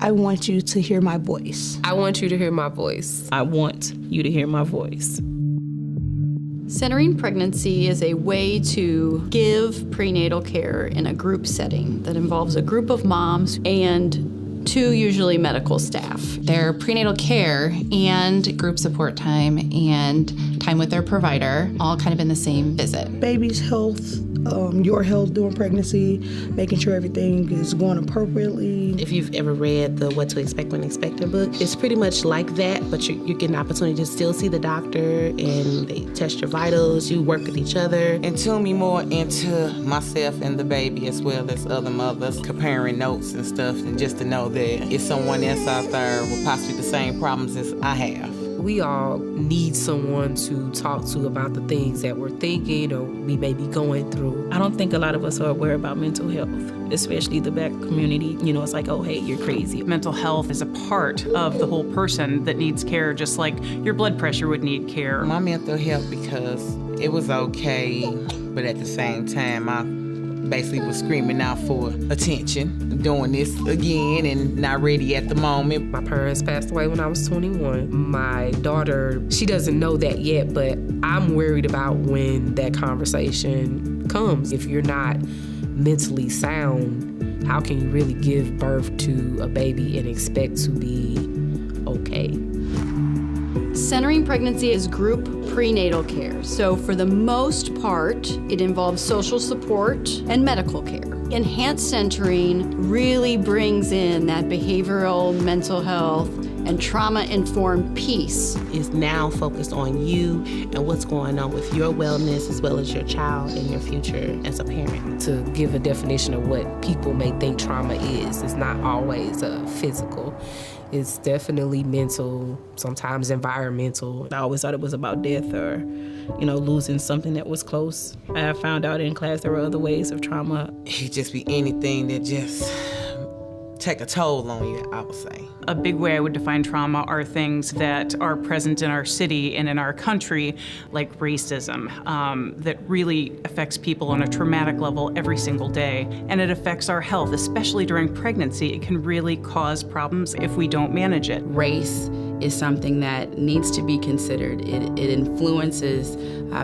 I want you to hear my voice. I want you to hear my voice. I want you to hear my voice. Centering pregnancy is a way to give prenatal care in a group setting that involves a group of moms and 2 usually medical staff. Their prenatal care and group support time and time with their provider, all kind of in the same visit. Baby's health, your health during pregnancy, making sure everything is going appropriately. If you've ever read the What to Expect When Expecting book, it's pretty much like that, but you get an opportunity to still see the doctor and they test your vitals, you work with each other. And tune me more into myself and the baby as well as other mothers, comparing notes and stuff, and just to know that it's someone else out there with possibly the same problems as I have. We all need someone to talk to about the things that we're thinking or we may be going through. I don't think a lot of us are aware about mental health, especially the Black community. You know, it's like, oh, hey, you're crazy. Mental health is a part of the whole person that needs care, just like your blood pressure would need care. My mental health, because it was okay, but at the same time, I basically was screaming out for attention, doing this again and not ready at the moment. My parents passed away when I was 21. My daughter, she doesn't know that yet, but I'm worried about when that conversation comes. If you're not mentally sound, how can you really give birth to a baby and expect to be okay? Centering pregnancy is group prenatal care. So for the most part, it involves social support and medical care. Enhanced centering really brings in that behavioral, mental health, and trauma-informed piece. It's now focused on you and what's going on with your wellness as well as your child and your future as a parent. To give a definition of what people may think trauma is, it's not always physical. It's definitely mental, sometimes environmental. I always thought it was about death or, losing something that was close. I found out in class there were other ways of trauma. It could just be anything that just take a toll on you, I would say. A big way I would define trauma are things that are present in our city and in our country, like racism, that really affects people on a traumatic level every single day. And it affects our health, especially during pregnancy. It can really cause problems if we don't manage it. Race is something that needs to be considered. It influences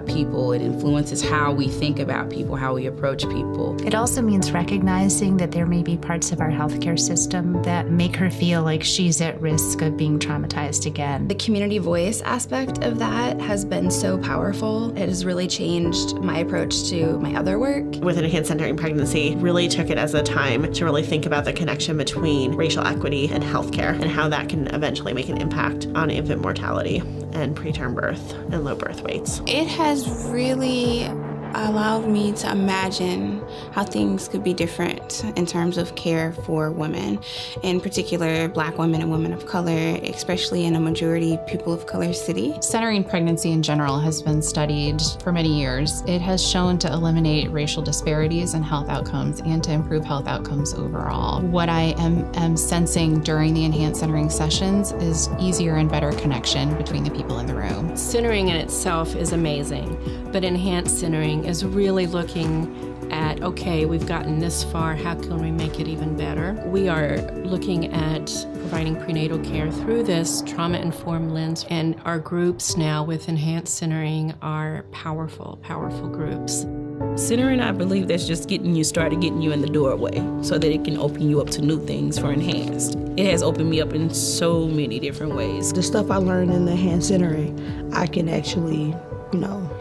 people. It influences how we think about people, how we approach people. It also means recognizing that there may be parts of our healthcare system that make her feel like she's at risk of being traumatized again. The community voice aspect of that has been so powerful. It has really changed my approach to my other work. With Enhanced Centering Pregnancy, really took it as a time to really think about the connection between racial equity and healthcare and how that can eventually make an impact on infant mortality and preterm birth and low birth weights. It has really allowed me to imagine how things could be different in terms of care for women, in particular Black women and women of color, especially in a majority people of color city. Centering pregnancy in general has been studied for many years. It has shown to eliminate racial disparities in health outcomes and to improve health outcomes overall. What I am sensing during the enhanced centering sessions is easier and better connection between the people in the room. Centering in itself is amazing, but enhanced centering is really looking at, okay, we've gotten this far, how can we make it even better? We are looking at providing prenatal care through this trauma-informed lens, and our groups now with enhanced centering are powerful, powerful groups. Centering, I believe that's just getting you in the doorway so that it can open you up to new things for enhanced. It has opened me up in so many different ways. The stuff I learned in the enhanced centering, I can actually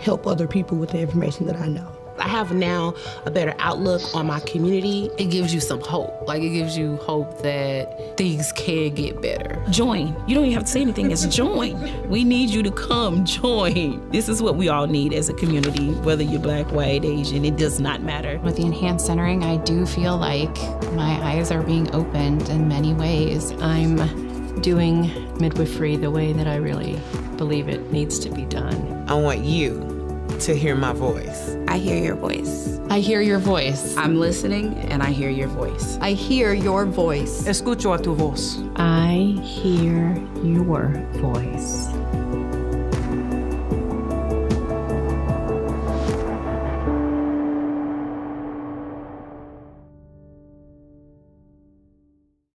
help other people with the information that I know. I have now a better outlook on my community. It gives you some hope. It gives you hope that things can get better. Join. You don't even have to say anything, it's join. We need you to come join. This is what we all need as a community, whether you're Black, white, Asian, it does not matter. With the enhanced centering, I do feel like my eyes are being opened in many ways. I'm doing midwifery the way that I really believe it needs to be done. I want you to hear my voice. I hear your voice. I hear your voice. I'm listening and I hear your voice. I hear your voice. Escucho a tu voz. I hear your voice.